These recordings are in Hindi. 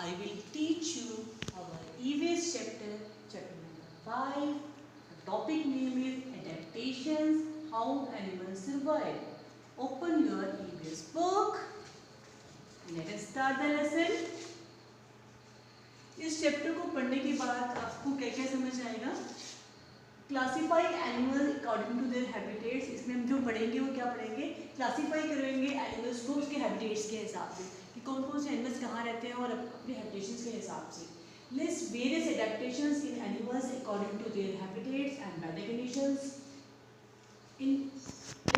I will teach you our EVS chapter, chapter number 5. The topic name is Adaptations, How Animals Survive. Open your EVS book. Let us start the lesson. इस चैप्टर को पढ़ने के बाद आपको क्या क्या समझ आएगा? Classify animal according to their habitats. इसमें हम जो पढ़ेंगे वो क्या पढ़ेंगे? क्लासीफाई करेंगे एनिमल्स को उसके हैबिटेट्स के हिसाब से कि कौन कौन से एनिमल्स कहाँ रहते हैं और अपने हैबिटेशंस के हिसाब से. List various adaptations in animals according to their habitats and weather conditions. In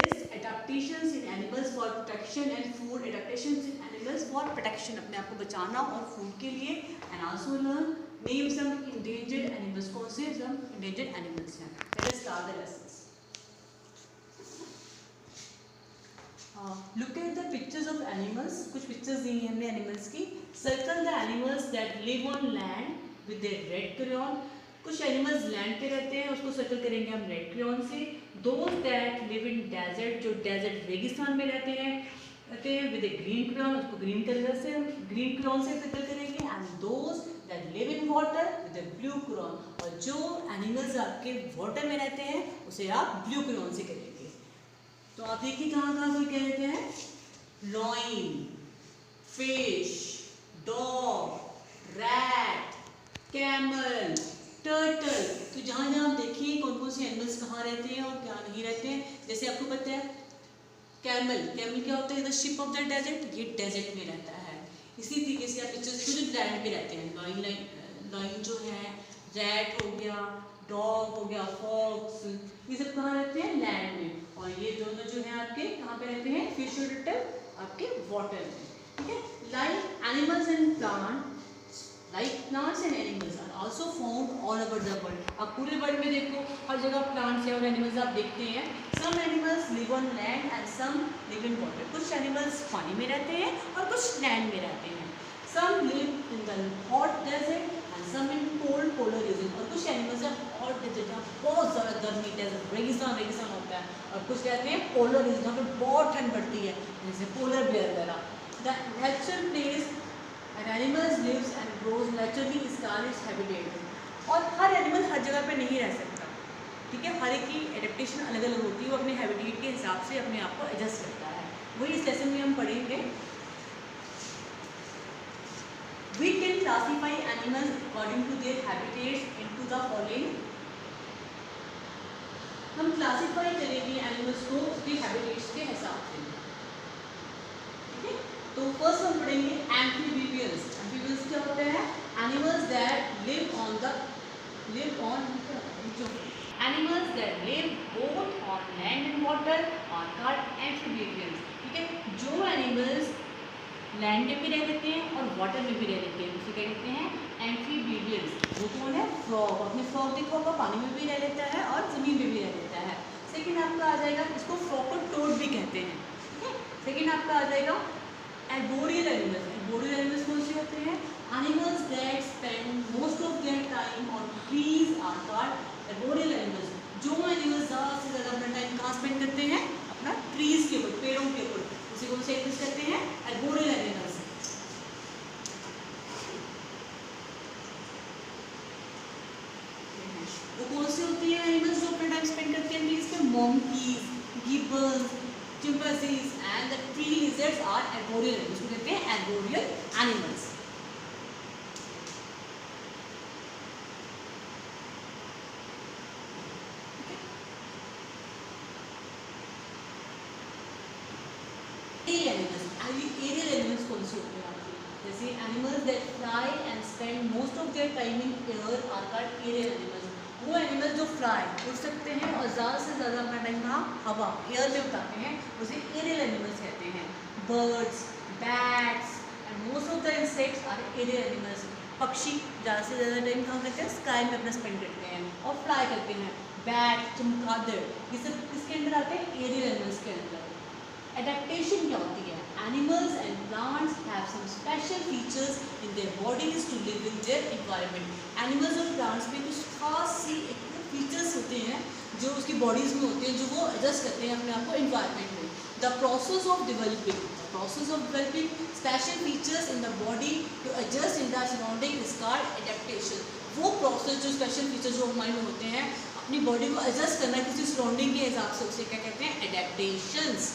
list adaptations in animals for protection and food. Adaptations in animals for protection, अपने आप को बचाना और फूड के लिए. And also learn name some endangered animals. कौन से some endangered animals हैं? Let us start the lessons. Look at the pictures of animals. कुछ pictures दी हैं हमने animals की. Circle the animals that live on land with their red crayon. कुछ animals land पे रहते हैं, उसको circle करेंगे हम red crayon से. Those that live in desert, जो desert रेगिस्तान में रहते हैं with a green crayon, उसको green कलर से green crayon से circle करेंगे. And those that live in water with a blue crayon, और जो एनिमल्स आपके वाटर में रहते हैं उसे आप ब्लू क्रेयॉन से करेंगे. तो आप देखिए कहाँ कहाँ कोई कह देते हैं lion, fish, dog, rat, camel, turtle. तो जहाँ जहाँ आप देखिए कौन कौन से एनिमल्स कहाँ रहते हैं और क्या नहीं रहते हैं. जैसे आपको पता है कैमल, कैमल क्या होता है? The ship of the desert. ये डेजर्ट में रहता है. इसी तरीके से आप पिक्चर्स जो लैंड पे रहते हैं, लॉइन जो है, रैट हो गया, डॉग हो गया, फॉक्स, ये सब कहाँ रहते हैं? लैंड में. और ये दोनों जो हैं आपके कहाँ पे रहते हैं? फिश और टर्टल आपके वाटर में. ठीक है. Like animals and plants and animals are also found all over the world. आप पूरे वर्ल्ड में देखो हर जगह प्लांट्स हैं और एनिमल्स आप देखते हैं. Some animals live on land and some live in water. कुछ एनिमल्स पानी में रहते हैं और कुछ लैंड में रहते हैं. Some live in the hot desert and some in cold polar region. और कुछ एनिमल्स हैं हॉट डेजर्ट जहाँ बहुत ज़्यादा गर्मी, डेजर्ट रेगिस्तान होता है. और कुछ रहते हैं पोलर रीजन जहाँ पे बहुत ठंड पड़ती है, जैसे पोलर बेयर वगैरह. The natural place and animals lives and grows naturally is called its habitat. और हर एनिमल हर जगह पे नहीं रह सकता. ठीक है. हर एक की एडेप्टेशन अलग अलग होती है. वो अपने हैबिटेट के हिसाब से अपने आप को एडजस्ट करता है. वही इस लेसन में हम पढ़ेंगे. We can classify animals according to their habitats into the following. हम क्लासीफाई करेंगे एनिमल्स को उसके हैबिटेट्स के हिसाब से. ठीक है. तो फर्स्ट हम पढ़ेंगे एम्फीबियंस. एम्फीबियंस क्या होता है? Animals that live on animals that live both on land and water are called amphibians. ठीक है. जो एनिमल्स लैंड में भी रह लेते हैं और वाटर में भी रह लेते हैं उसे क्या कहते हैं? एम्फीबियंस. वो कौन है? फ्रॉग. अपने फ्रॉग देखो होगा, पानी में भी रह लेता है और ज़मीन में भी रह लेता है. सेकेंड आपका आ जाएगा, इसको फ्रॉग को टोड भी कहते हैं. ठीक है. सेकेंड आपका आ जाएगा एर्बोरियल एनिमल्स. एर्बोरियल एनिमल्स कौन से होते हैं? Animals that spend most of their time on trees are called arboreal animals. जो एनिमल्स ज़्यादा से ज़्यादा अपना टाइम कहाँ स्पेंड करते हैं? अपना ट्रीज के ऊपर, पेड़ों के ऊपर. उसे कौन से एनिमल्स कहते हैं? Arboreal animals. वो कौन से होती है एनिमल्स जो अपना टाइम स्पेंड करते हैं ट्रीज पे? Monkeys, gibbons, chimpanzees and the tree lizards are arboreal animals. उसको कहते हैं एर्बोरियल एनिमल्स. एरियल एनिमल्स कौन से होते हैं आपके? जैसे animals that fly and spend most of their time in air are called aerial animals. वो एनिमल्स जो फ्लाई उड़ सकते हैं और ज़्यादा से ज़्यादा अपना टाइम कहाँ? हवा, एयर में उतारते हैं, उसे एरियल एनिमल्स कहते हैं. Birds, bats and most of the insects are aerial animals. पक्षी ज़्यादा से ज़्यादा टाइम कहाँ करते हैं? स्काई में अपना स्पेंड करते हैं और फ्लाई करते हैं. बैट, चमगादड़, ये सब किसके अंदर आते हैं? एरियल एनिमल्स के अंदर. एडेप्टेशन क्या होती है? Animals and plants have some special features in their bodies to live in their environment. Animals और plants में कुछ खास सी फीचर्स होते हैं जो उसकी बॉडीज़ में होते हैं, जो वो एडजस्ट करते हैं अपने आप को इन्वायरमेंट में। The process of developing special features in the body to adjust in the surrounding is called adaptation. वो प्रोसेस जो स्पेशल फीचर जो हमारे में होते हैं, अपनी बॉडी को एडजस्ट करना किसी सराउंडिंग के हिसाब से, उसे क्या कहते हैं? Adaptations.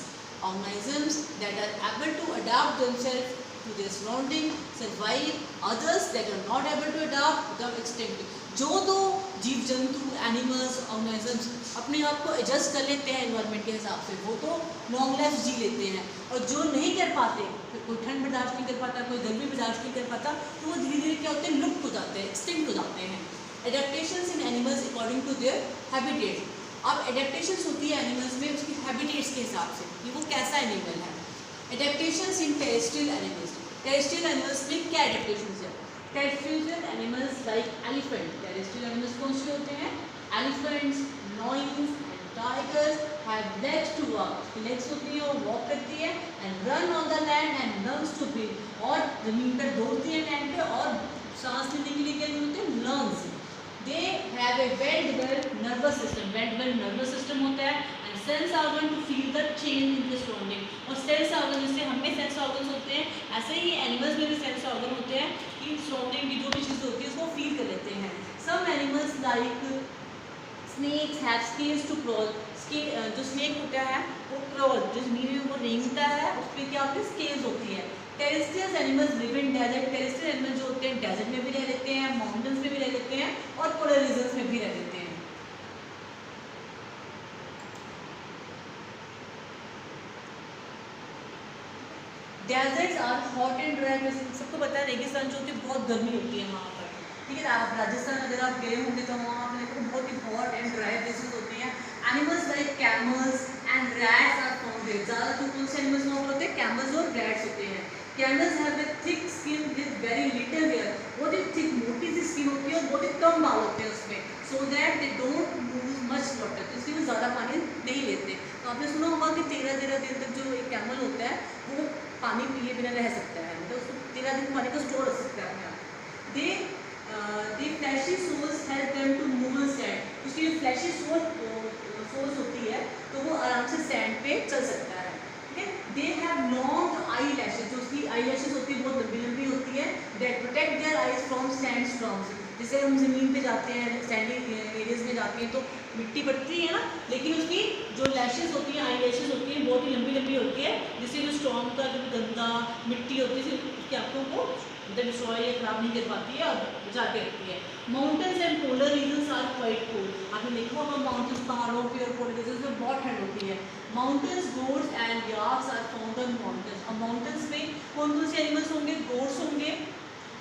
Organisms that are able to adapt themselves to their surrounding survive, others that are not able to adapt become extinct। जो दो जीव जंतु, एनिमल्स, ऑर्गेनिजम्स अपने आप को एडजस्ट कर लेते हैं एनवायरनमेंट के हिसाब से, वो तो लॉन्ग लाइफ जी लेते हैं। और जो नहीं कर पाते, कोई ठंड बर्दाश्त नहीं कर पाता, कोई गर्मी बर्दाश्त नहीं कर पाता, तो वो धीरे धीरे क्या होते हैं? लुप्त हो जाते हैं, एक्सटिंक्ट हो जाते हैं। Adaptations in animals according to their habitat. अब एडेप्टेशंस होती है एनिमल्स में उसकी हैबिटेट्स के हिसाब से कि वो कैसा एनिमल है। Adaptations in terrestrial animals. Terrestrial animals में क्या एडेप्टेशंस है? Terrestrial animals like elephant. Terrestrial animals कौन से होते हैं? Elephants, lions and tigers have legs to walk. Legs होती है, वो वॉक करती है, and run on the land and lungs to breathe. और जमीन पर दौड़ती है लैंड पे, और सांस लेने के लिए क्या होते हैं? Lungs. They have a well-developed nervous system. Well-developed nervous system होता है, and sense organ to feel the change in the surrounding। और sense organ, जैसे हमें sense organs होते हैं, ऐसे ही animals में भी sense organ होते हैं कि surrounding की जो भी चीज़ होती है उसको feel कर लेते हैं। Some animals like snakes have scales to crawl। जो snake होता है वो crawl, जो जमीन में वो रेंगता है, उस पर क्या होती है? scales होती है। Terrestrial animals live in desert. Terrestrial animal जो होते हैं डेजर्ट में भी रह लेते हैं, माउंटेन्स में भी रह लेते हैं, और पोलर रीजन्स में भी रह लेते हैं। Deserts are hot and dry. सबको पता है रेगिस्तान जो होती है बहुत गर्मी होती है वहाँ पर, ठीक है। आप राजस्थान अगर आप गए होंगे तो वहाँ आपने देखो बहुत ही हॉट एंड ड्राई प्लेसेस होती हैं। Animals like camels and rats are found there. ज़्यादा कौन से एनिमल्स वहाँ पर होते हैं? कैमल्स और रैट्स होते हैं। Camels have a thick skin with very little hair. बहुत ही थिक, मोटी सी स्किन होती है और बहुत ही कम बाल होते हैं उसमें, so that they don't lose much water. इसलिए वो ज़्यादा पानी नहीं लेते। तो आपने सुना होगा कि 13 दिन तक जो एक कैमल होता है वो पानी पिए बिना रह सकता है, मतलब उसको 13 दिन पानी को स्टोर रख सकता है अपने आप। They fleshy soles help them to move on sand. उसकी जो फ्लैशी सोल्स होती है तो वो आराम से सैंड पे चल सकता है, ठीक है। They have long eye lashes. जो उसकी आई लैशेज होती है बहुत लंबी लंबी होती है। That protect their eyes from sand storms. जैसे हम ज़मीन पे जाते हैं, सैंडी एरियाज में जाते हैं तो मिट्टी पड़ती है ना, लेकिन उसकी जो लैशेज होती हैं, आई लैशेज होती हैं, बहुत ही लंबी लंबी होती है, जिससे जो स्टॉर्म का जो गंदा मिट्टी होती है उसकी आंखों को मतलब डिस्ट्रॉय या खराब नहीं कर पाती है और बचा के रखती है। Mountains and polar regions are quite cold. आपने देखा होगा माउंटेन्स, पहाड़ों पे और पोलर रीजन्स में बहुत ठंड होती है। Mountains, goats and yaks are found on mountains. अब माउंटेन्स में कौन कौन से एनिमल्स होंगे?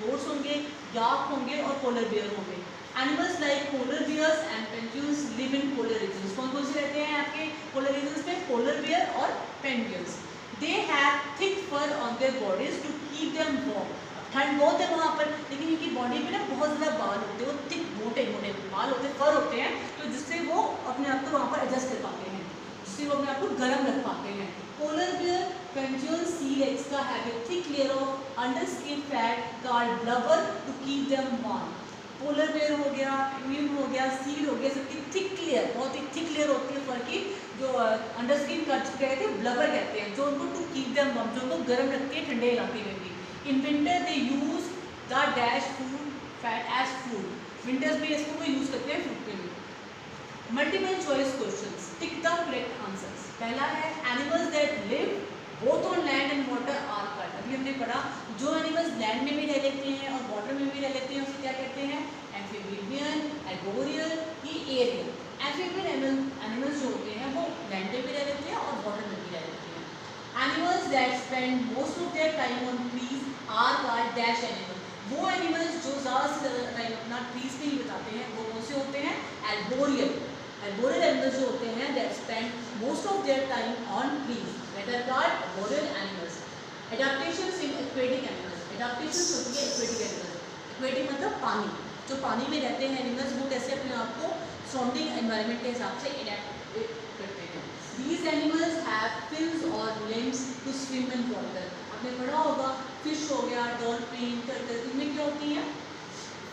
गोट्स होंगे, याक होंगे और पोलर बियर होंगे। Animals like polar bears and penguins live in polar regions. कौन कौन से रहते हैं आपके पोलर रीजन्स में? पोलर बियर और penguins. They have thick fur on their bodies to keep them warm. ठंड बहुत है वहाँ पर, लेकिन इनकी बॉडी में ना बहुत ज़्यादा बाल होते हैं, वो थिक मोटे बाल होते हैं, फर होते हैं, तो जिससे वो अपने आप को वहाँ पर एडजस्ट कर पाते हैं, जिससे वो अपने आप को गर्म रख पाते हैं। Polar bear, penguin, sea legs का have a thick layer of under skin fat called blubber to keep them warm. Polar bear हो गया, पेंगुइन हो गया, सील हो गया, सबकी थिक लेयर, बहुत ही थिक लेयर होती है फर की, जो अंडर स्किन का कहते हैं ब्लबर कहते हैं, जो उनको टू कीप देम वार्म, जो उनको गर्म रखते हैं ठंडे इलाके में भी। In winter they use the dash food fat as food। Winters में इसको वो यूज़ करते हैं फूड के लिए। Multiple choice questions, tick the correct answers। पहला है animals that live both on land and water are called। अभी हमने पढ़ा जो एनिमल्स लैंड में भी रह लेते हैं और वाटर में भी रह लेते हैं उसे क्या कहते हैं? Amphibian, arboreal, aerial. Amphibian animals जो होते हैं वो लैंड पे भी रह लेते हैं और वाटर में भी रह लेते हैं। Animals that spend most of their time on trees are called dash animals। वो एनिमल्स जो ज़्यादा से ज़्यादा टाइम अपना ट्रीज पे ही बिताते हैं वो कौन से होते हैं? एर्बोरियल। एर्बोरियल एनिमल्स जो होते हैं that spend most of their time on trees that are called arboreal animals। Adaptations in aquatic animals। Adaptations होती है aquatic animals। aquatic मतलब पानी, जो पानी में रहते हैं एनिमल्स वो कैसे अपने आप को सराउंडिंग एनवायरनमेंट के हिसाब से एडेप्ट करते हैं। These animals have fins or limbs to swim in water। आपने पढ़ा होगा फिश हो गया, डॉल्फिन, टर्टल, इनमें क्या होती हैं?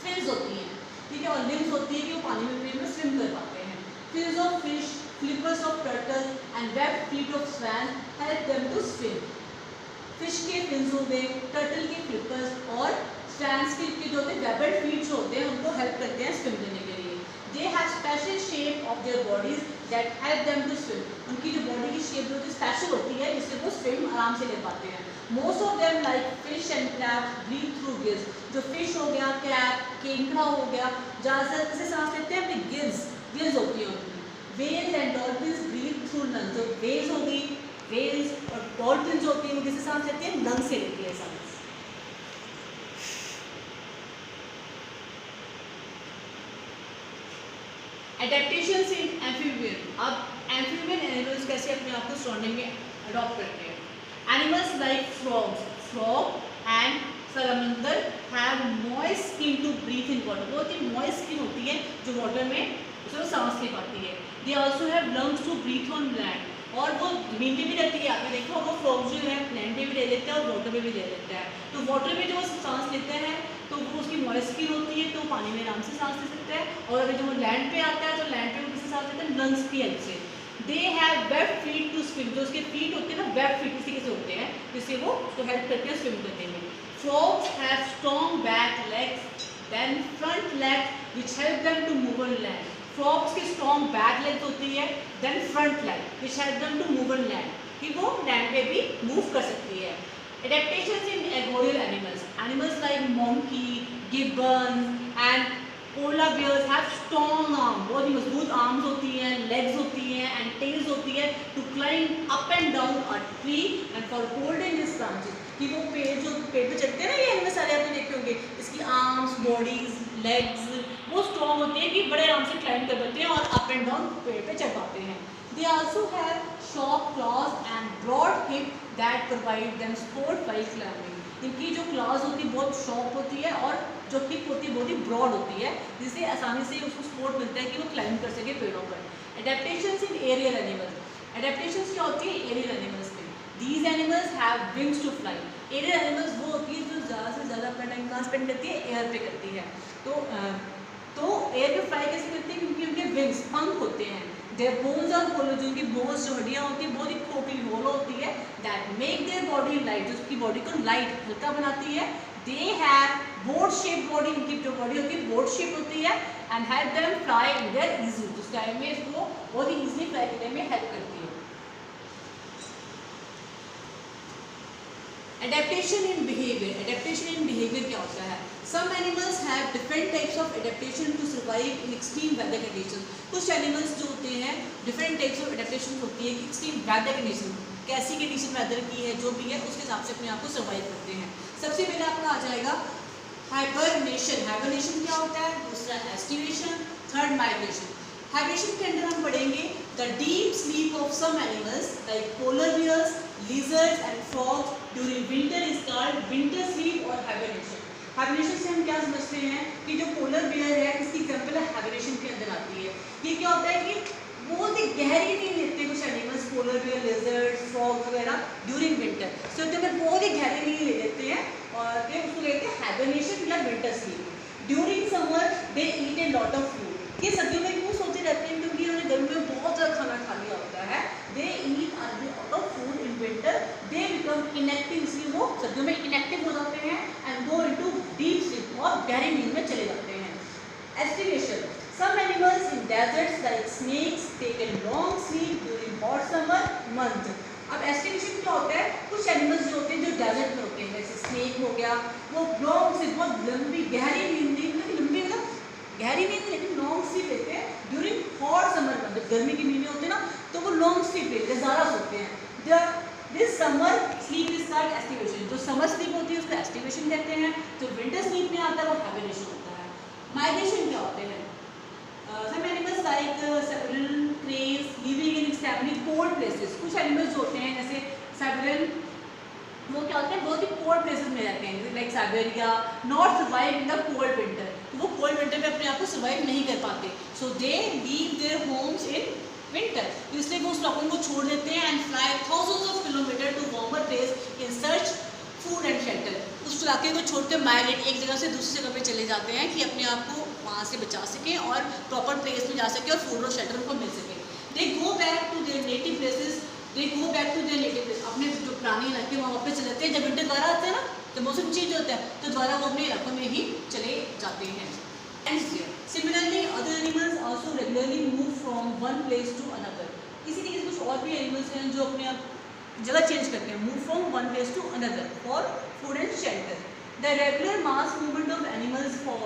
फिन्स होती हैं, ठीक है, और लिम्स होती है कि वो पानी में स्विम कर पाते हैं। Fins of fish, flippers of turtles and webbed feet of swans help them to swim. Fish के फिन्स हो गए, टर्टल के फ्लिपर्स और स्वैंस के जो होते हैं वेबड फीट जो होते हैं उनको हेल्प करते हैं स्विम करने के लिए. They have special shape of their bodies that help them to swim. उनकी जो बॉडी की शेप जो होती है स्पेशल होती है जिससे वो स्विम आराम से ले पाते हैं. Most of them like fish and crab breathe through gills. जो फिश हो गया, क्रैब, केकड़ा हो गया, ज़्यादातर कैसे सांस लेते हैं अपनी गिल्स होती है उनकी. Whales and dolphins breathe through lungs. जो वेल्स हो गई, वेल्स और डॉल्फिन्स होती है वो किससे सांस लेती है? लंग से लेती है सांस. एडेप्टेशंस इन एम्फीबियन. अब एम्फीबियन एनिमल्स कैसे अपने आप को सराउंडिंग में अडॉप्ट करते हैं. Animals like frog and salamander have moist skin to breathe in water. बहुत ही moist skin होती है जो वाटर में उसमें सांस ले पाती है. They also have lungs to breathe on land. और वो जमीन पे भी रहती है. आपने देखा होगा फ्रॉग जो है लैंड पे भी ले लेता है और वाटर पे भी ले लेता है. तो वाटर में जो सांस लेते हैं तो वो उसकी मॉइस्ट स्किन होती है तो पानी में आराम से सांस ले सकता है. और अगर जो लैंड पे आता है तो लैंड पे वो किससे सांस लेते हैं? लंग्स की हेल्प से. They have web feet to swim. जो उसके फीट होते हैं ना वेब फीट इसी से होते हैं जिससे वो उसको हेल्प करते हैं स्विम करने में. Frogs have strong back legs then front legs which help them to move on land. Frogs की strong back legs होती है then front leg which help them to move on land. कि वो land पे भी move कर सकती है. Adaptations in arboreal animals. Animals like monkey, gibbon and polar bears have strong arms. बहुत ही मजबूत arms होती हैं, legs होती हैं and tails होती है to climb up and down a tree and for holding its branches. कि वो पेड़ पे चढ़ते हैं ना, ये एनिमल सारे आपने देखे होंगे. इसकी आर्म्स, बॉडीज, लेग्स वो स्ट्रॉन्ग होती है कि बड़े आराम से क्लाइंब कर पाते हैं और अप एंड डाउन पेड़ पे चढ़ पाते हैं. They also have sharp claws and broad hip that provide them support while climbing. इनकी जो क्लॉज होती है बहुत शॉर्प होती है और जो हिप होती है बहुत ही ब्रॉड होती है जिससे आसानी से उसको सपोर्ट मिलता है कि वो क्लाइंब कर सके पेड़ों पर. Adaptations in aerial animals. Adaptations क्या होती है एरियल एनिमल्स में? These animals have wings to fly. Aerial animals वो होती है जो ज़्यादा से ज़्यादा अपना टाइम कहाँ स्पेंड करती है? एयर पे करती है. तो एयर पे फ्लाई कैसे करती है? क्योंकि उनके विंग्स पंख होते हैं. Their bones are hollow. जो उनकी बोन्स जो हड्डियाँ होती है बहुत ही खोखली होलो होती है. That make their body light. जो उसकी बॉडी को लाइट हल्का बनाती है. They have boat shape body. उनकी जो बॉडी होती है बोट शेप होती है and help them fly in their easy. उस टाइम में इसको बहुत ही ईजिली फ्लाई करने में हेल्प करती है. Adaptation in behavior. Adaptation in behavior क्या होता है? Some animals have different types of adaptation to survive in extreme weather conditions. कुछ animals जो होते हैं different types of adaptation होती है कि extreme weather condition कैसी कंडीशन वेदर की है जो भी है उसके हिसाब से अपने आप को सर्वाइव करते हैं. सबसे पहले आपका आ जाएगा हाइबरनेशन. हाइबरनेशन क्या होता है? दूसरा एस्टिवेशन, थर्ड माइग्रेशन. हाइबरनेशन के अंदर हम पढ़ेंगे the deep sleep of some animals like polar bears, lizards and frogs during winter is called winter sleep or hibernation. Hibernation से हम क्या समझते हैं कि जो पोलर बियर है इसकी एग्जांपल है हाइबरनेशन के अंदर आती है. ये क्या होता है कि बहुत ही गहरी नींद लेते हैं कुछ animals, polar bear, lizard, frog वगैरह ड्यूरिंग विंटर. सो उसके अंदर बहुत ही गहरी नींद ले लेते हैं और फिर उसको लेते हैं हाइबरनेशन या winter sleep. During summer they eat a lot of food. ये सर्दियों में क्यों सोते रहते हैं? क्योंकि उन्होंने गर्मियों में बहुत ज़्यादा खाना खा लिया होता है. They eat lot of food in winter. They become inactive. इसलिए वो सर्दियों में इनएक्टिव हो जाते हैं and go into deep sleep और गहरी नींद में चले जाते हैं. Aestivation. Some animals in deserts like snakes take a long sleep during hot summer month. अब एस्टिवेशन क्या होता है? कुछ एनिमल्स जो होते हैं जो डेजर्ट में होते हैं जैसे स्नेक हो गया वो लॉन्ग से बहुत लंबी गहरी नींद लंबी मतलब गहरी नींद लेकिन लॉन्ग स्लीप लेते हैं ड्यूरिंग हॉट समर मंथ. जब गर्मी की महीने होते हैं ना तो वो लॉन्ग स्लीप लेते हैं, ज़्यादा सोते हैं. This summer sleep is called aestivation. जो समर स्लीप होती है उसको एस्टिवेशन कहते हैं. जो विंटर स्लीप में आता है वो हाइबरनेशन होता है. माइग्रेशन क्या होते हैं? Some animals like Siberian cranes living in extremely cold places. कुछ एनिमल्स होते हैं जैसे साइबेरियन वो क्या होते हैं बहुत ही कोल्ड प्लेसेस में रहते हैं like Siberia. Not survive in the cold winter. तो वो कोल्ड विंटर में अपने आप को सर्वाइव नहीं कर पाते. So they leave their homes in winter. इसलिए वो उस लॉकडाउन को छोड़ देते हैं and fly thousands of kilometre to warmer place in search food and shelter. उस इलाके को छोड़कर माइग्रेट एक जगह से दूसरी जगह पे चले जाते हैं कि अपने आप को वहाँ वहाँ से बचा सकें और प्रॉपर प्लेस में जा सकें और फूड और शेल्टर उनको मिल सके। They go back to their native places, they go back to their native place, अपने जो पुराने इलाके वहाँ वापस चले जाते हैं। जब विंटर दोबारा आते हैं ना, जब मौसम चेंज होता है तो दोबारा वो अपने इलाकों में ही चले जाते हैं। Similarly other animals also regularly move from one place to another. इसी तरीके से कुछ और भी एनिमल्स हैं जो अपने आप जगह चेंज करते हैं, move from one place to another for food and shelter. The regular mass movement of animals for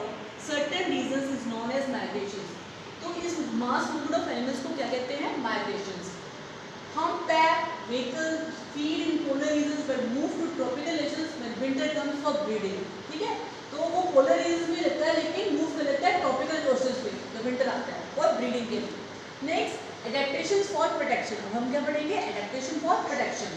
certain reasons is known as migration. तो इस मास मूवमेंट ऑफ एनिमल्स को क्या कहते हैं? Migration. Humpback vehicles feed in polar regions but move to tropical regions when winter comes for breeding। ठीक है, तो वो पोलर रीजन में रहता है लेकिन मूव कर लेता है ट्रॉपिकल ओशंस में जब विंटर आता है और ब्रीडिंग के लिए। Next adaptations for protection. अब हम क्या पढ़ेंगे? Adaptation for protection.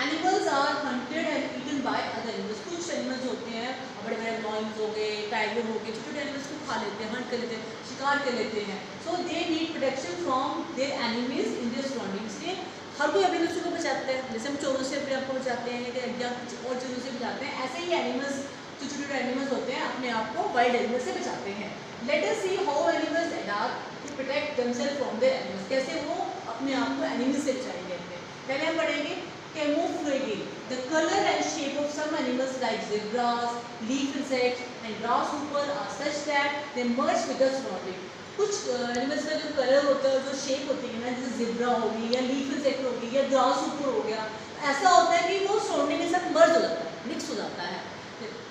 Animals are hunted and eaten by other animals. कुछ एनिमल्स होते हैं, बड़े बड़े लॉयंस हो गए, टाइगर हो गए, छोटे छोटे एनिमल्स को खा लेते हैं, हंट कर लेते हैं, शिकार कर लेते हैं। So they need protection from their enemies in their surroundings. इसलिए हर कोई अपने दूसरे को बचाते हैं, जैसे हम चोरों से अपने आप को बचाते हैं या कुछ और चीज़ों से बचाते हैं, ऐसे ही एनिमल्स जो छोटे छोटे एनिमल्स होते हैं अपने आप को वाइल्ड एनिमल्स से बचाते हैं। Let us see how animals adopt to protect themself from their animals. कैसे वो अपने आप को एनिमल्स से बचाएंगे अपने। पहले हम पढ़ेंगे camouflaging, the color and shape of some animals like zebras, leaf insects and grasshopper are such that they merge with the surrounding। कुछ एनिमल्स का जो कलर होता है, जो शेप होती है ना, जैसे जिब्रा होगी या लीफ इंसेक्ट होगी या ग्रासहॉपर हो गया, ऐसा होता है कि वो सराउंडिंग के साथ मर्ज हो जाता है, मिक्स हो जाता है।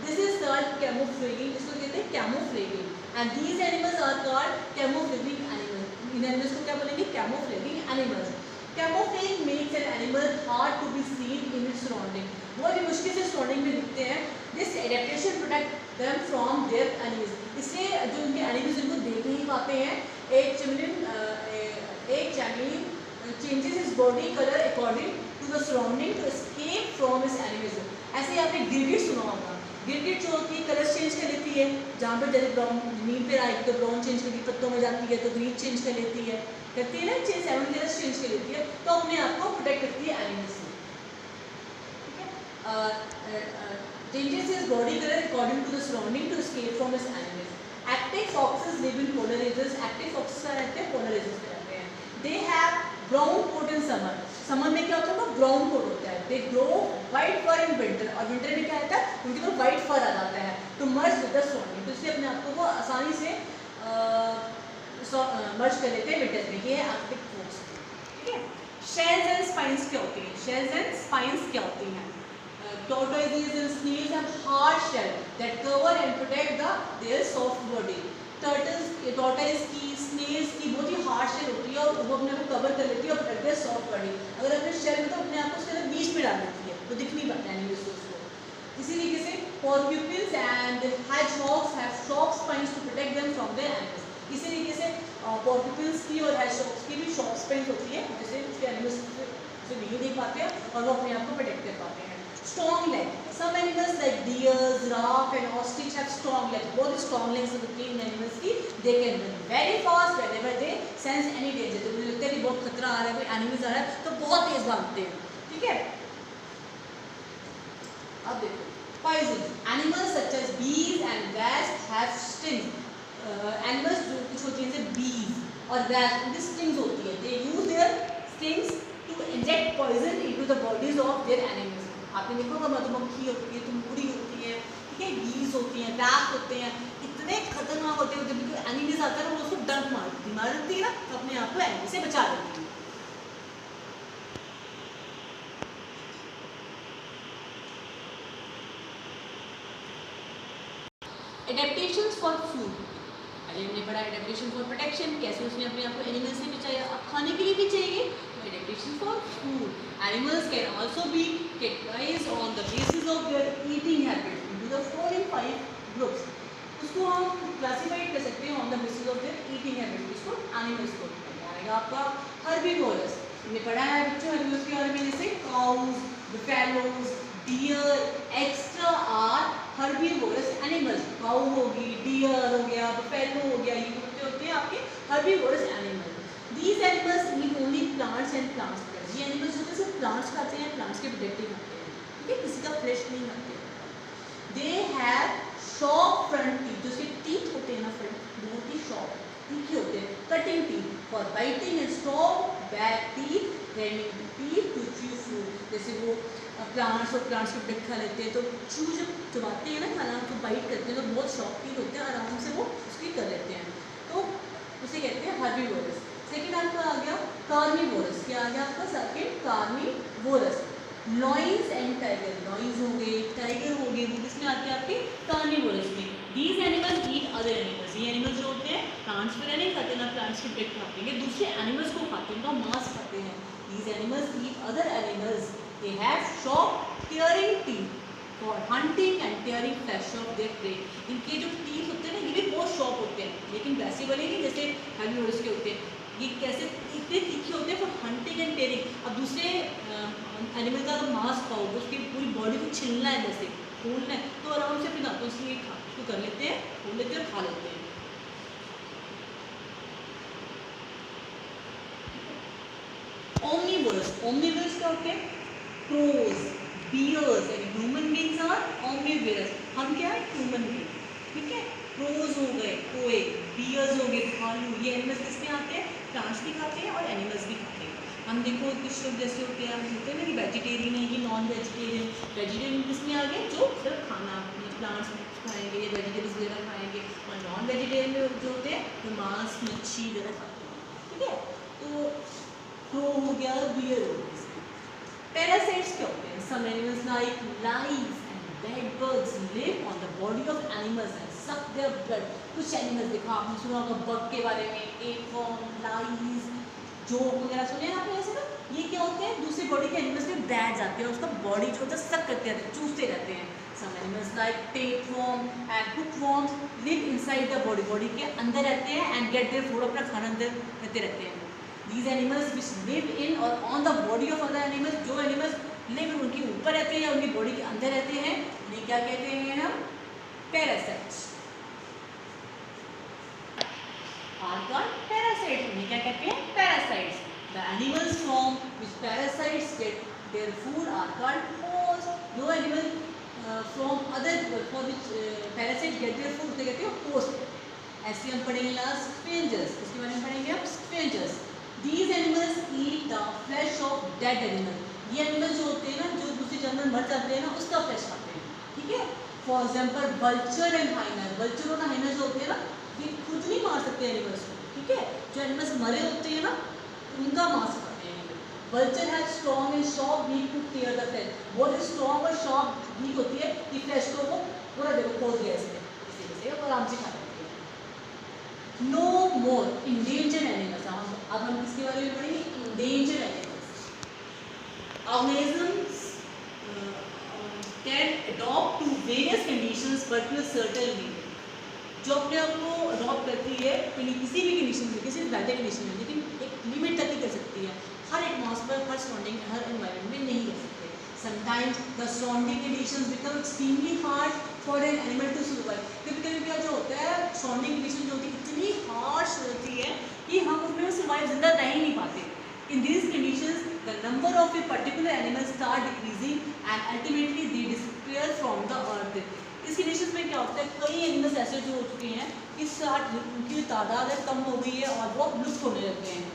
This is called camouflaging. इसको कहते हैं camouflaging. And these animals are called camouflaging animals. इन एनिमल्स को क्या बोलेंगे? Camouflaging animals. Camouflage makes an animal hard to be seen in its surrounding. बहुत ही मुश्किल से सराउंडिंग में दिखते हैं। This adaptation protect them from their enemies. इसलिए जो उनके एनिमीज उनको देख नहीं पाते हैं। एक chameleon changes his body colour according to the surrounding to escape from his enemies. ऐसे ही आपने गिरगिट सुना होगा। गिरगिट जो होती है कलर चेंज कर लेती है, जहाँ पर जैसे ब्राउन जमीन पर आएगी तो ब्राउन चेंज करती है, पत्तों में जाती है तो ग्रीन चेंज कर लेती है, करती है ना, 7 कलर्स चेंज कर लेती है, तो अपने आप को प्रोटेक्ट करती है एनिमल्स से। ठीक है, changes his body color according to the surrounding to escape from his enemies। Arctic foxes live in polar regions। Arctic foxes का रहते हैं polar regions में रहते हैं। They have brown coat in summer। Summer में क्या होता है? ब्राउन कोट होता है। They grow white fur in winter। और विंटर में क्या आता है? उनके पास व्हाइट फर आ जाता है to merge with the surrounding। तो इसलिए अपने आप को वो आसानी से मर्ज कर लेते हैं विंटर में। ये है आर्कटिक फोक्स। ठीक है, शेल्स एंड स्पाइन्स क्या होती हैं? शेल्स एंड स्पाइन्स क्या होती हैं? Tortoises and snails have hard shell that cover and protect their soft body। tortoise की, snails की बहुत ही हार्ड शेल होती है और वो अपने को कवर कर लेती है और प्रोटेक्ट देयर सॉफ्ट बॉडी। अगर अपने शेल में तो अपने आप को उसके अंदर बीच में डाल देती है, वो दिख नहीं पाता है एनिमल्स को। इसी तरीके से porcupines and hedgehogs have sharp spines to protect them from their enemies। इसी तरीके से porcupines की और hedgehogs की भी sharp spines होती है, जिससे उसके एनिमल्स से नहीं देख पाते हैं और वो अपने आप को प्रोटेक्ट कर पाते हैं। Strong leg। Some animals like deer, giraffe and ostrich have strong legs। बहुत strong legs होती हैं इन animals की। They can run very fast whenever they sense any danger। तो मुझे लगता है कि बहुत खतरा आ रहा है, कोई एनिमल्स आ रहा है तो बहुत तेज भागते हैं। ठीक है, अब देखो poison। Animals such as bees and wasps have stings। Animals जो कुछ होती हैं जैसे bees और wasps, उनकी stings होती है। They use their stings to inject poison into the bodies of their enemies। आपने देखा होगा मधुमक्खी होती है, तुमकुड़ी होती है, ठीक है, बीज होती हैं, बैट होते हैं, इतने खतरनाक होते हैं। जब कोई एनिमीज आता है वो उसको डंक मारती है ना, तो अपने आप को एनिमी से बचा लेती है। Adaptations for food. अरे हमने पढ़ा एडेप्टेशन फॉर प्रोटेक्शन, कैसे उसने अपने आप को एनिमल से बचाया। अब खाने के लिए भी चाहिए तो adaptation for food. Animals can also be categorised on the basis of their eating habits into the following 5 groups. उसको हम क्लासिफाइड कर सकते हैं on the basis of their eating habits. इसको एनिमल्स को आएगा आपका हर्बीवोरस। हमने पढ़ा है बच्चों एनिमल्स के बारे में, जैसे cows, buffaloes, deer extra are herbivorous animals. Cow होगी, डियर हो गया, बुफेलो हो गया, ये होते हैं आपके herbivorous animal. These animals eat only plants and plants. ये एनिमल्स होते हैं सिर्फ प्लांट्स खाते हैं, प्लांट्स के प्रोडक्ट ही खाते हैं, ठीक है, किसी का फ्लेश नहीं खाते। They have sharp front teeth. जो उसके टीथ होते हैं ना, फ्रंट बहुत ही शॉर्प तीखे होते हैं। Cutting teeth for biting and strong back teeth grinding teeth to chew food. जैसे वो प्लांट्स और प्लांट्स के प्रोडक्ट खा लेते हैं तो चू जब चबाते हैं ना खाना तो बाइट करते हैं तो बहुत शॉर्प टीथ होते हैं, आराम से वो उसकी कर लेते हैं, तो उसे कहते हैं हर्बीवोरस। सेकेंड आपका आ गया कार्निवोरस। क्या आ गया आपका second? Carnivorous. Lions and tiger, lions हो गए, टाइगर हो गए, वो किसमें आते हैं? आपके कार्निवोरस में। These animals eat other animals, ये एनिमल्स जो होते हैं प्लांट्स वगैरह नहीं खाते, ना प्लांट्स के प्रोडक्ट खाते हैं, दूसरे एनिमल्स को खाते हैं, उनका मांस खाते हैं। These animals eat other animals, they have sharp tearing teeth for hunting and tearing flash of their pray. इनके जो टीथ होते हैं ना ये भी बहुत शार्प होते हैं, लेकिन वैसे वाले नहीं जैसे हर्बीवोरस के होते हैं, ये कैसे इतने तीखे होते हैं फॉर हंटिंग एंड टियरिंग। अब दूसरे एनिमल का अगर मांस खाओगे उसकी पूरी बॉडी को छिलना है, जैसे खोलना है, तो आराम से अपने दांतों से ये उसको कर लेते हैं, खोल लेते हैं और खा लेते हैं। ओमनीवोरस, ओमनीवोरस क्या होते हैं? Crows, bears and human beings are omnivorous. हम क्या है? ह्यूमन बीइंग, ठीक है। क्रोज हो गए, कोए, बियर्स हो गए, भालू, ये एनिमल्स किसमें आते हैं? प्लांट्स भी खाते हैं और एनिमल्स भी खाते हैं। हम देखो कुछ लोग जैसे होते हैं, हम होते हैं ना कि वेजिटेरियन है कि नॉन वेजिटेरियन। वेजिटेरियन किसमें आ गए? जो सिर्फ खाना प्लांट्स खाएंगे या वेजिटेबल्स वगैरह खाएंगे, और नॉन वेजिटेरियन में जो होते हैं वो मांस मच्छी वगैरह खाते हैं, ठीक है। तो क्रो हो गया, बियर हो गया। पैरासाइट्स क्या होते हैं? Some animals like lice and bed bugs live on the body of animals and suck their blood. कुछ एनिमल्स देखो आपने सुना होगा बग के बारे में, एपवर्म, लाइस, जोक वगैरह सुने आपने ऐसे ना। ये क्या होते हैं? दूसरी बॉडी के एनिमल्स में बैठ जाते हैं, उसका बॉडी जो होता है सक करते रहते हैं, चूसते रहते हैं। Some animals like tapeworm and hookworms live inside the body, body के अंदर रहते हैं एंड गेट देयर फूड, अपना खाना अंदर करते रहते हैं। These animals which live in or on the body of other animals, जो एनिमल्स लिव उनके ऊपर रहते हैं या उनकी बॉडी के अंदर रहते हैं, उन्हें क्या कहते हैं हम? पैरासाइट्स। Are called parasites, उन्हें क्या कहते हैं? Parasites. The animals from which parasites get their food are called hosts. जो animal from other for which parasites get their food उसे कहते हैं host। ऐसे हम पढ़ेंगे लास्ट स्ट्रेंजर्स, इसके बारे में पढ़ेंगे हम strangers. These animals eat the flesh of dead animal, ये एनिमल जो होते हैं ना, जो दूसरे जानवर मर जाते हैं ना, उसका फ्लैश खाते हैं, ठीक है। For example vulture and hyena, vulture और हाइना जो होते हैं ना, ये खुद नहीं मार सकते एनिमल्स को, ठीक है। जो एनिमल्स मरे होते हैं ना, उनका मांस खाते हैं। Vulture has strong and sharp beak to tear the flesh, बहुत स्ट्रॉन्ग और शार्प बीक होती है कि फ्लैश को वो पूरा देखो खोल दिया इसने, इसी वजह से आराम से खा लेते हैं। No more endangered animals. अब हम किसके बारे में पढ़ेंगे? Endangered animals. Organisms can adopt to various conditions but to a certain limit, जो अपने आप को अडॉप्ट करती है किसी भी कंडीशन में, किसी भी वेदर कंडीशन में, लेकिन एक लिमिट तक ही कर सकती है। हर एटमॉस्फेयर, हर सराउंडिंग, हर एनवायरनमेंट में नहीं कर सकते। Sometimes the surrounding conditions become extremely hard for an animal to survive. कभी-कभी क्या जो होता है, surrounding condition जो होती है इतनी harsh होती है कि हम उसमें survive जिंदा रह ही नहीं पाते। In these conditions, the number of a particular animal start decreasing and ultimately they disappear from the earth. इस कंडीशन में क्या होता है, कई एनिमल्स ऐसे जो हो चुके हैं कि उनकी तादाद है कम हो गई है और वो लुप्त होने लग गए हैं।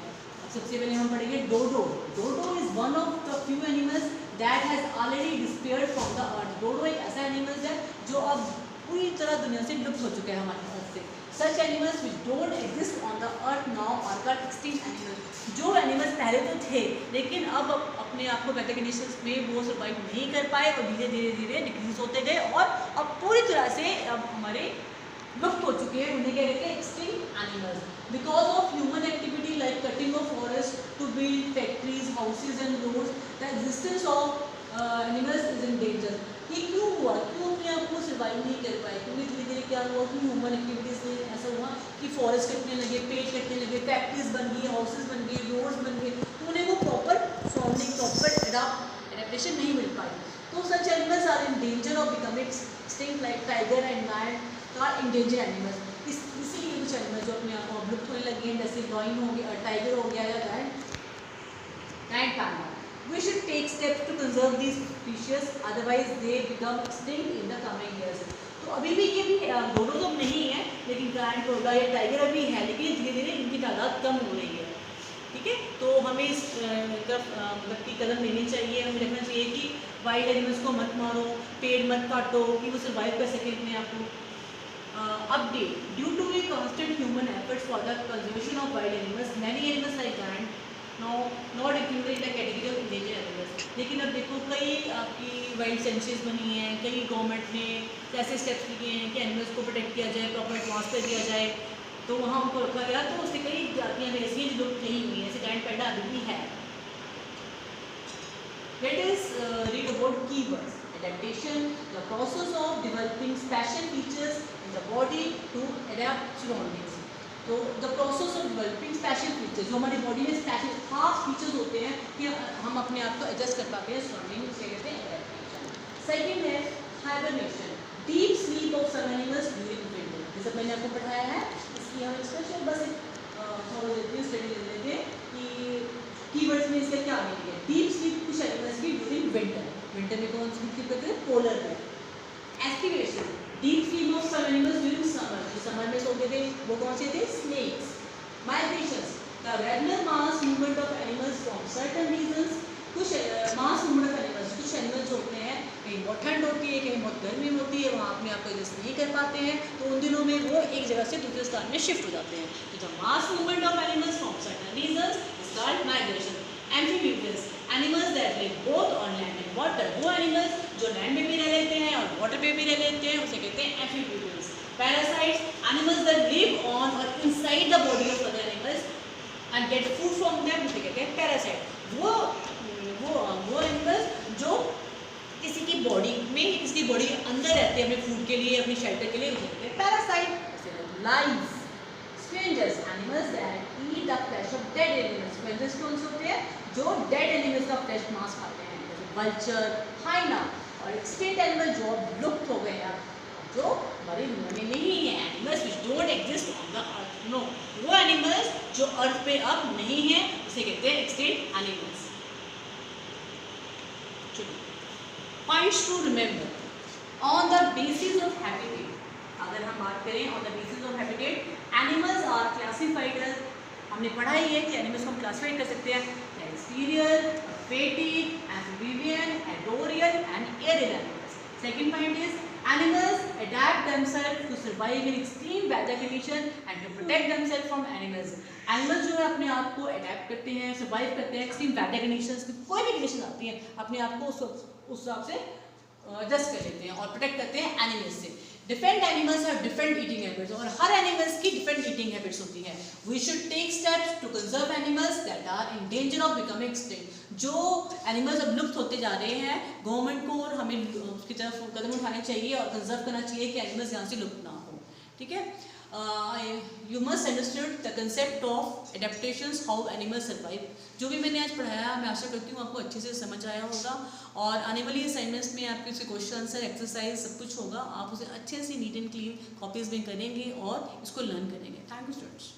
सबसे पहले हम पढ़ेंगे dodo. Dodo is one of the few animals that has already disappeared from the earth. Dodo एक ऐसा एनिमल्स है जो अब पूरी तरह दुनिया से लुप्त हो चुका है हमारे अर्थ से। Such animals which don't exist on the earth now are called extinct animals. जो एनिमल्स पहले तो थे लेकिन अब अपने आप को वेदर कंडीशंस में वो सर्वाइव नहीं कर पाए और धीरे धीरे धीरे डिक्रीज होते गए और अब पूरी तरह से अब हमारे लुप्त हो चुके हैं। उन्हें क्या कहते हैं? Extinct animals. Because of human activity like cutting of forest to build factories, houses and roads, the existence of animals is in danger. ये क्यों हुआ? क्यों अपने आप को सर्वाइव नहीं कर पाए? क्योंकि धीरे धीरे क्या हुआ कि ह्यूमन एक्टिविटीज से ऐसा हुआ कि फॉरेस्ट कटने लगे, पेड़ कटने लगे, फैक्ट्रीज बन गई, हाउसेज बन गए, रोड्स बन गए, तो उन्हें वो प्रॉपर सराउंडिंग, प्रॉपर एडेप्टेशन नहीं मिल पाई। तो such animals are in danger of becoming extinct like tiger and lion are endangered animals. इसीलिए कुछ एनिमल्स जो अपने आप को लुप्त होने लगे हैं, जैसे लॉयन हो गया, टाइगर हो गया या giant panda. We should take steps to conserve these species, otherwise they become extinct in the coming years. तो अभी भी ये भी दोनों तो नहीं है, लेकिन गाय कोबरा या टाइगर अभी है, लेकिन धीरे धीरे इनकी तादाद कम हो रही है। ठीक है, तो हमें इस तरफ मतलब की कदम लेनी चाहिए, हमें रखना चाहिए कि वाइल्ड एनिमल्स को मत मारो, पेड़ मत काटो, कि वो सर्वाइव कर सकें अपने आप को। Update. Due to a constant human efforts for the conservation of wild animals, many animals like ant now not included in the category of endangered animals. लेकिन अब देखो कई आपकी वाइल्ड सेंचुरीज बनी हैं, कई गवर्नमेंट ने ऐसे स्टेप्स लिए हैं कि एनिमल्स को प्रोटेक्ट किया जाए, प्रॉपर ट्रांसफर किया जाए, तो वहाँ उनको रखा गया, तो उससे कई जातियाँ ऐसी हैं जो लुप्त नहीं हुई हैं, जैसे giant panda अभी भी है। Let us read about keywords. Adaptation, the process of developing special features in the body to adapt surroundings. तो the process of developing special features, जो हमारी बॉडी में स्पेशल खास फीचर्स होते हैं कि हम अपने आप को एडजस्ट कर पाते हैं सराउंडिंग, उसे कहते हैं एडेप्टेशन। सेकेंड है hibernation, deep sleep of some animals during winter. जैसे मैंने आपको पढ़ाया है, इसकी हम स्पेशल बस फॉलो लेते हैं, स्टडी ले लेते हैं कि कीवर्ड्स में इसका क्या मीनिंग है। डीप स्लीप कुछ एनिमल्स की ड्यूरिंग विंटर, विंटर में कौन सी स्लीप करते हैं, पोलर में। Aestivation, deep sleep of some animals during summer, जो समर में सोते थे वो कौन से थे, snakes. Migrations, the regular mass movement of animals from certain reasons, कुछ मास मूवमेंट ऑफ एनिमल्स, कुछ एनिमल्स जो होते हैं कहीं बहुत ठंड होती है, कहीं बहुत गर्मी होती है, वहाँ अपने आप को एडजस्ट नहीं कर पाते हैं, तो उन दिनों में वो एक जगह से दूसरे स्थान में शिफ्ट हो जाते हैं। तो the mass movement of animals from certain reasons is called migration. Amphibious, animals that live both on land and water, वो एनिमल्स जो लैंड में भी रह लेते हैं और वाटर पे भी रह लेते हैं, उसे कहते हैं amphibious. Parasites, animals that live on और inside the body of other animals and get food from them, उसे कहते हैं पैरासाइट। वो एनिमल्स जो किसी की बॉडी में, किसी की बॉडी के अंदर रहते हैं अपने फूड के लिए, अपनी शेल्टर के लिए, उसे कहते हैं parasite. Lice, strangers, animals that eat the flesh of dead animals. Strangers कौन से होते हैं, जो डेड एनिमल्स का फ्लैश मांस खाते हैं, जैसे वल्चर, हाइना। और एक्सटिंक्ट एनिमल जो अब लुप्त हो गए हैं, जो हमारी दुनिया में नहीं है, animals which don't exist on the earth, no, वो एनिमल्स जो अर्थ पे अब नहीं है, उसे कहते हैं extinct animals. Points to remember, on the basis of habitat, अगर हम बात करें on the basis of habitat, animals are classified as, हमने पढ़ा ही है कि एनिमल्स को हम क्लासिफाई कर सकते हैं exterior, aquatic, amphibian, arboreal and aerial animals. Second point is animals adapt themselves to survive in extreme weather condition and to protect themselves from animals. Animals जो है अपने आप को अडेप्ट करते हैं, सर्वाइव करते हैं एक्सट्रीम वेदर कंडीशंस की, कोई भी कंडीशन आती है अपने आप को उस हिसाब से एडजस्ट कर लेते हैं और प्रोटेक्ट करते हैं एनिमल्स से। Different animals have different eating habits, और हर एनिमल्स की डिफरेंट ईटिंग हैबिट्स होती है। We should take steps to conserve animals that are in danger of becoming extinct. जो एनिमल्स अब लुप्त होते जा रहे हैं, गवर्नमेंट को और हमें उसकी तरफ कदम उठाने चाहिए और कंजर्व करना चाहिए कि एनिमल्स यहाँ से लुप्त ना हो। ठीक है, you must understand the concept of adaptations, how animals survive. जो भी मैंने आज पढ़ाया, मैं आशा करती हूँ आपको अच्छे से समझ आया होगा, और आने वाली असाइनमेंट्स में आपके उसके क्वेश्चन आंसर, एक्सरसाइज सब कुछ होगा, आप उसे अच्छे से नीट एंड क्लीन कॉपीज में करेंगे और इसको लर्न करेंगे। Thank you students.